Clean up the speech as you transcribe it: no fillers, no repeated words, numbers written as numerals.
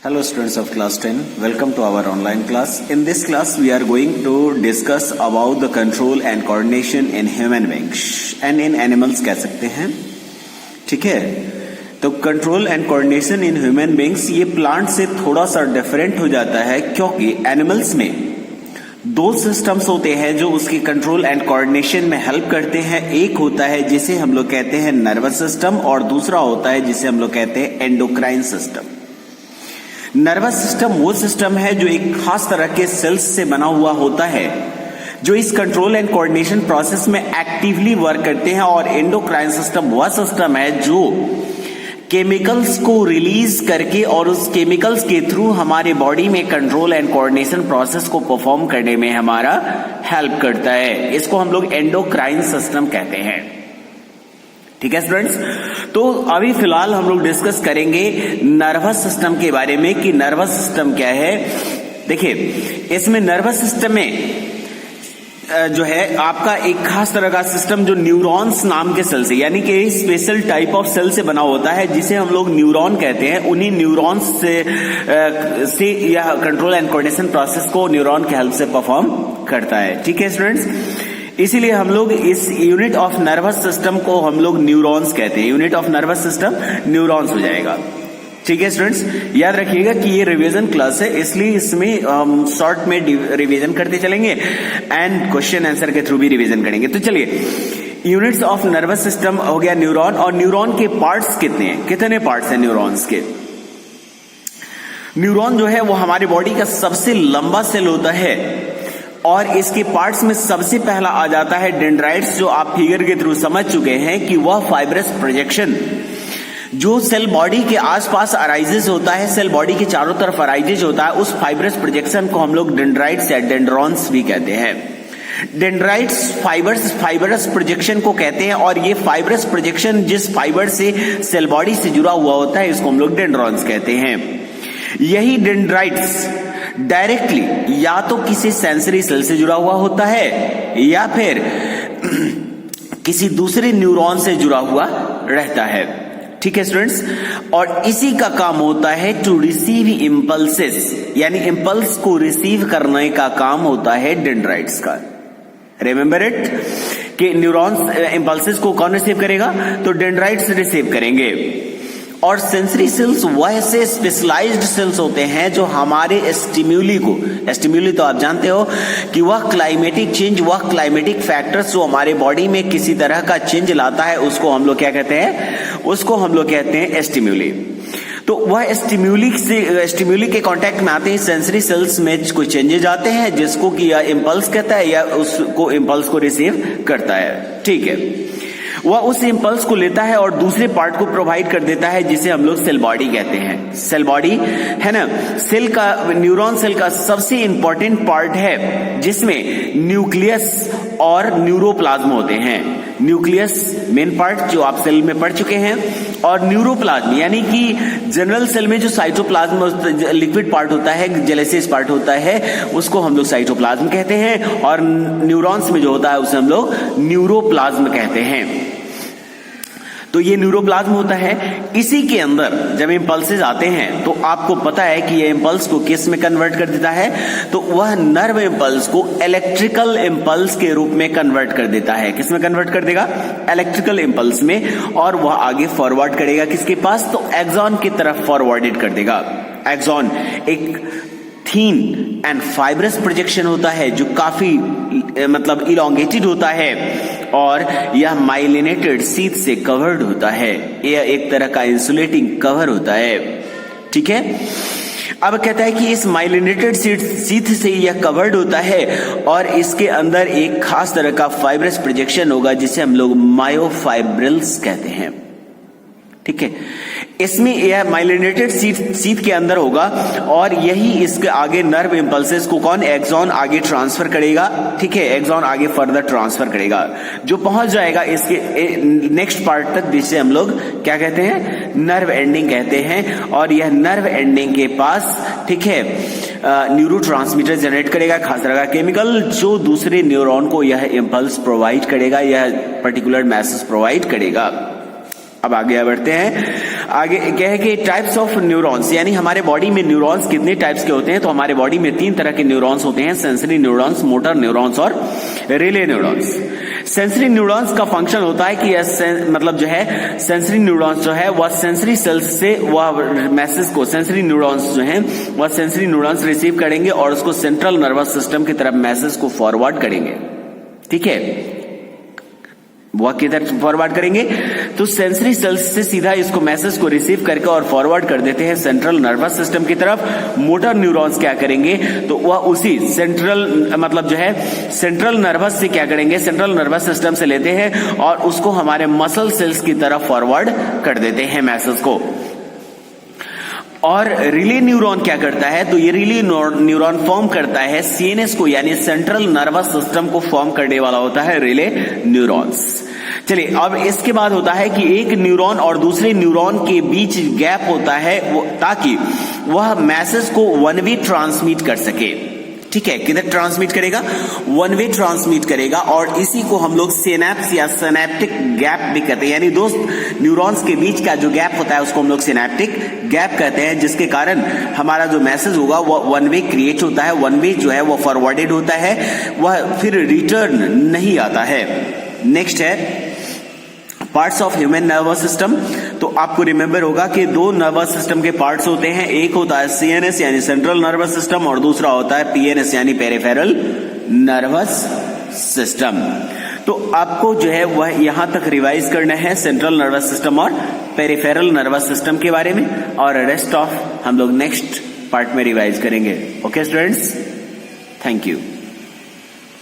Hello students of class 10, welcome to our online class. In this class we are going to discuss about the control and coordination in human beings and in animals कह सकते हैं, ठीक है। तो control and coordination in human beings ये plant से थोड़ा सा डिफरेंट हो जाता है, क्योंकि एनिमल्स में दो सिस्टम्स होते हैं जो उसकी कंट्रोल एंड कोऑर्डिनेशन में हेल्प करते हैं। एक होता है जिसे हम लोग कहते हैं नर्वस सिस्टम और दूसरा होता है जिसे हम लोग कहते हैं एंडोक्राइन सिस्टम। नर्वस सिस्टम वो सिस्टम है जो एक खास तरह के सेल्स से बना हुआ होता है जो इस कंट्रोल एंड कोऑर्डिनेशन प्रोसेस में एक्टिवली वर्क करते हैं, और एंडोक्राइन सिस्टम वह सिस्टम है जो केमिकल्स को रिलीज करके और उस केमिकल्स के थ्रू हमारे बॉडी में कंट्रोल एंड कोऑर्डिनेशन प्रोसेस को परफॉर्म करने में हमारा हेल्प करता है। इसको हम लोग एंडोक्राइन सिस्टम कहते हैं, ठीक है स्टूडेंट्स। तो अभी फिलहाल हम लोग डिस्कस करेंगे नर्वस सिस्टम के बारे में कि नर्वस सिस्टम क्या है। देखिए, इसमें नर्वस सिस्टम में जो है आपका एक खास तरह का सिस्टम जो न्यूरॉन्स नाम के सेल से, यानी कि स्पेशल टाइप ऑफ सेल से बना होता है जिसे हम लोग न्यूरॉन कहते हैं। उन्हीं न्यूरॉन्स से यह कंट्रोल एंड कोऑर्डिनेशन प्रोसेस को न्यूरॉन की हेल्प से परफॉर्म करता है, ठीक है स्टूडेंट्स। इसीलिए हम लोग इस यूनिट ऑफ नर्वस सिस्टम को हम लोग न्यूरॉन्स कहते हैं। Unit of nervous system neurons हो जाएगा, ठीक है स्टूडेंट्स। याद रखिएगा कि ये रिवीजन क्लास है, इसलिए इसमें हम शॉर्ट में रिवीजन करते चलेंगे एंड क्वेश्चन आंसर के थ्रू भी रिवीजन करेंगे। तो चलिए, यूनिट्स ऑफ नर्वस सिस्टम हो गया न्यूरॉन। और न्यूरॉन के पार्ट्स कितने हैं, कितने पार्ट्स हैं न्यूरॉन्स के। न्यूरॉन जो है वो हमारी बॉडी का सबसे लंबा सेल होता है और इसके पार्ट्स में सबसे पहला आ जाता है डेंड्राइट्स, जो आप फिगर के थ्रू समझ चुके हैं कि वह फाइब्रस प्रोजेक्शन जो सेल बॉडी के आसपास अराइजेस होता है, सेल बॉडी के चारों तरफ अराइजेस होता है, उस फाइब्रस प्रोजेक्शन को हम लोग डेंड्राइट्स या डेंड्रॉन्स भी कहते हैं। डेंड्राइट्स फाइबरस प्रोजेक्शन को कहते हैं, और ये फाइबरस प्रोजेक्शन जिस फाइबर से सेल बॉडी से जुड़ा हुआ होता है इसको हम लोग डेंड्रॉन्स कहते हैं। यही डेंड्राइट्स डायरेक्टली या तो किसी सेंसरी सेल से जुड़ा हुआ होता है या फिर किसी दूसरे न्यूरॉन से जुड़ा हुआ रहता है, ठीक है स्टूडेंट्स। और इसी का काम होता है टू रिसीव इंपल्सेस, यानी इंपल्स को रिसीव करने का काम होता है डेंड्राइट्स का। रिमेंबर इट कि न्यूरॉन्स इंपल्सेस को कौन रिसीव करेगा, तो डेंड्राइट्स रिसीव करेंगे। और सेंसरी सेल्स वह से स्पेशलाइज्ड सेल्स होते हैं जो हमारे स्टिम्यूली तो आप जानते हो कि वह क्लाइमेटिक चेंज, वह क्लाइमेटिक फैक्टर्स जो हमारे बॉडी में किसी तरह का चेंज लाता है उसको हम लोग क्या कहते हैं, उसको हम लोग कहते हैं स्टिम्यूली। तो वह स्टिम्यूली के कांटेक्ट में आते हैं सेंसरी सेल्स में कोई चेंजेज आते हैं जिसको कि या इंपल्स कहता है या उसको इंपल्स को रिसीव करता है, ठीक है। वह उस इंपल्स को लेता है और दूसरे पार्ट को प्रोवाइड कर देता है जिसे हम लोग सेल बॉडी कहते हैं। सेल बॉडी है ना, सेल का, न्यूरॉन सेल का सबसे इंपॉर्टेंट पार्ट है जिसमें न्यूक्लियस और न्यूरोप्लाज्म होते हैं। न्यूक्लियस मेन पार्ट जो आप सेल में पढ़ चुके हैं, और न्यूरोप्लाज्म यानी कि जनरल सेल में जो साइटोप्लाज्म लिक्विड पार्ट होता है, जेलेसिस पार्ट होता है, उसको हम लोग साइटोप्लाज्म कहते हैं, और न्यूरॉन्स में जो होता है उसे हम लोग न्यूरोप्लाज्म कहते हैं। तो ये न्यूरोप्लाज्म होता है। इसी के अंदर जब इंपल्सेस आते हैं तो आपको पता है कि ये इंपल्स को किस में कन्वर्ट कर देता है, तो वह नर्व इंपल्स को इलेक्ट्रिकल इंपल्स के रूप में कन्वर्ट कर देता है। किस में कन्वर्ट कर देगा, इलेक्ट्रिकल इंपल्स में, और वह आगे फॉरवर्ड करेगा किसके पास, तो एक्सॉन की तरफ फॉरवर्डेड कर देगा। एक्सॉन एक थीन एंड फाइब्रस प्रोजेक्शन होता है जो काफी मतलब इलोंगेटेड होता है, और यह माइलिनेटेड शीथ से कवर्ड होता है। यह एक तरह का इंसुलेटिंग कवर होता है, ठीक है। अब कहता है कि इस माइलिनेटेड शीथ से यह कवर्ड होता है और इसके अंदर एक खास तरह का फाइब्रस प्रोजेक्शन होगा जिसे हम लोग मायोफाइब्रिल्स कहते हैं, ठीक है। इसमें यह माइलिनेटेड शीथ के अंदर होगा और यही इसके आगे नर्व इंपल्सेस को कौन, एक्सॉन आगे ट्रांसफर करेगा, ठीक है। एक्सॉन आगे फर्दर ट्रांसफर करेगा जो पहुंच जाएगा इसके नेक्स्ट पार्ट तक, जिसे हम लोग क्या कहते हैं, नर्व एंडिंग कहते हैं। और यह नर्व एंडिंग के पास, ठीक है, न्यूरोट्रांसमीटर जनरेट करेगा, खास तरह का केमिकल, जो दूसरे न्यूरॉन को यह इंपल्स प्रोवाइड करेगा, यह पर्टिकुलर मैसेज प्रोवाइड करेगा। अब आगे बढ़ते हैं। आगे क्या है कि टाइप्स ऑफ न्यूरॉन्स, यानी हमारे बॉडी में न्यूरॉन्स कितने टाइप्स के होते हैं, तो हमारे बॉडी में 3 तरह के न्यूरॉन्स होते हैं, सेंसरी न्यूरॉन्स, मोटर न्यूरॉन्स और रिले न्यूरॉन्स। सेंसरी न्यूरॉन्स का फंक्शन होता है कि मतलब जो है सेंसरी न्यूरॉन्स जो है वह सेंसरी सेल्स से वह मैसेज को, सेंसरी न्यूरॉन्स जो हैं वह सेंसरी न्यूरॉन्स रिसीव करेंगे और उसको सेंट्रल नर्वस सिस्टम की तरफ मैसेज को फॉरवर्ड करेंगे। ठीक है, वह किधर फॉरवर्ड करेंगे, तो सेंसरी सेल्स से सीधा इसको मैसेज को रिसीव करके और फॉरवर्ड कर देते हैं सेंट्रल नर्वस सिस्टम की तरफ। मोटर न्यूरॉन्स क्या करेंगे, तो वह उसी सेंट्रल मतलब जो है सेंट्रल नर्वस से क्या करेंगे, सेंट्रल नर्वस सिस्टम से लेते हैं और उसको हमारे मसल सेल्स की तरफ फॉरवर्ड कर देते हैं मैसेज को। और रिले न्यूरॉन क्या करता है, तो ये रिले न्यूरॉन फॉर्म करता है सीएनएस को, यानी सेंट्रल नर्वस सिस्टम को फॉर्म करने वाला होता है रिले न्यूरॉन्स। चलिए, अब इसके बाद होता है कि एक न्यूरॉन और दूसरे न्यूरॉन के बीच गैप होता है ताकि वह मैसेज को वन वे ट्रांसमिट कर सके। ठीक है, किधर ट्रांसमिट करेगा, वन वे ट्रांसमिट करेगा, और इसी को हम लोग सिनैप्स या सिनैप्टिक गैप भी कहते हैं, यानी दो न्यूरॉन्स के बीच का जो गैप होता है उसको हम लोग सिनैप्टिक गैप कहते हैं, जिसके कारण हमारा जो मैसेज होगा वह वन वे क्रिएट होता है, वन वे जो है वह फॉरवर्डेड होता है, वह फिर रिटर्न नहीं आता है। नेक्स्ट है parts of human nervous system. तो आपको रिमेंबर होगा कि 2 नर्वस सिस्टम के पार्ट्स होते हैं, एक होता है सीएनएस यानी सेंट्रल नर्वस सिस्टम और दूसरा होता है पीएनएस यानी पेरिफेरल नर्वस सिस्टम। तो आपको जो है वह यहां तक रिवाइज करना है सेंट्रल नर्वस सिस्टम और पेरिफेरल नर्वस सिस्टम के बारे में, और रेस्ट ऑफ हम लोग नेक्स्ट पार्ट में रिवाइज करेंगे। Okay students, thank you.